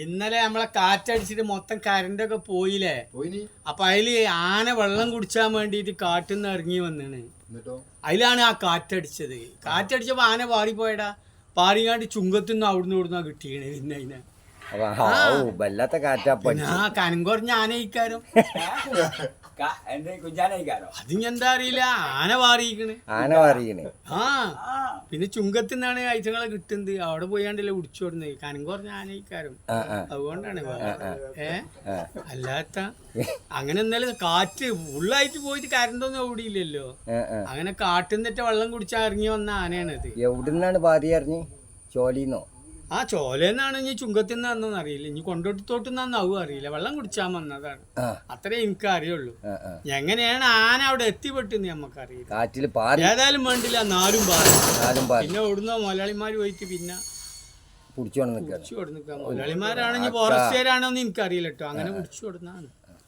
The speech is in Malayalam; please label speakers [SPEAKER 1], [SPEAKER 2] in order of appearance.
[SPEAKER 1] ഇന്നലെ നമ്മളെ കാറ്റടിച്ചിട്ട് മൊത്തം കരണ്ടൊക്കെ പോയില്ലേ. അപ്പൊ അതില് ആന വെള്ളം കുടിച്ചാൻ വേണ്ടിട്ട് കാട്ടിന്ന് ഇറങ്ങി വന്നാണ്. അതിലാണ് ആ കാറ്റടിച്ചത്. കാറ്റടിച്ചപ്പോ ആന പാറിപ്പോയടാ. പാറിങ്ങാണ്ട് ചുങ്കത്തുനിന്ന് അവിടുന്ന് ഇവിടുന്ന കിട്ടിയാണ്. പിന്നെ അതിനെ
[SPEAKER 2] വല്ലാത്ത കാറ്റാ.
[SPEAKER 1] കനം കുറഞ്ഞ ആനയിക്കാരോ അത് എന്താ അറിയില്ല. ആന പാറിയിക്കണ്. ആ പിന്നെ ചുങ്കത്തിന്നാണ് ഐറ്റങ്ങളെ കിട്ടുന്നത്. അവിടെ പോയാണ്ടല്ലേ കുടിച്ചോടുന്നത്. കനം കുറഞ്ഞ ആനയിക്കാരും. അതുകൊണ്ടാണ് അല്ലാത്ത അങ്ങനെ എന്നാലും കാറ്റ് ഫുള്ളായിട്ട് പോയിട്ട് കരണ്ടൊന്നും എവിടെയില്ലല്ലോ. അങ്ങനെ കാട്ടിന്നിട്ട് വെള്ളം കുടിച്ചാൽ ഇറങ്ങി വന്ന ആനയാണത്.
[SPEAKER 2] എവിടുന്നാണ് പാതി ഇറങ്ങി? ചോലിന്നോ?
[SPEAKER 1] ആ ചോലെന്നാണ്. ഇനി ചുങ്കത്തിന്നാന്നോന്ന് അറിയില്ല. ഇനി കൊണ്ടോട്ടത്തോട്ടുന്നാവും അറിയില്ല. വെള്ളം കുടിച്ചാൻ വന്നതാണ്. അത്രേ എനിക്ക് അറിയുള്ളൂ. എങ്ങനെയാണ് ആന അവിടെ എത്തിപ്പെട്ടെന്ന് നമുക്കറിയില്ല. ഏതായാലും വേണ്ടില്ല, നാലും പാറി. പിന്നെ ഓടുന്ന മലയാളിമാര് പോയിട്ട് പിന്നെ പിടിച്ചു കൊടുക്കാം. മലയാളിമാരാണെങ്കിൽ ഫോറസ്റ്റുകാരാണോന്ന് എനിക്കറിയില്ല കേട്ടോ. അങ്ങനെ പിടിച്ചു കൊടുന്നാണ്.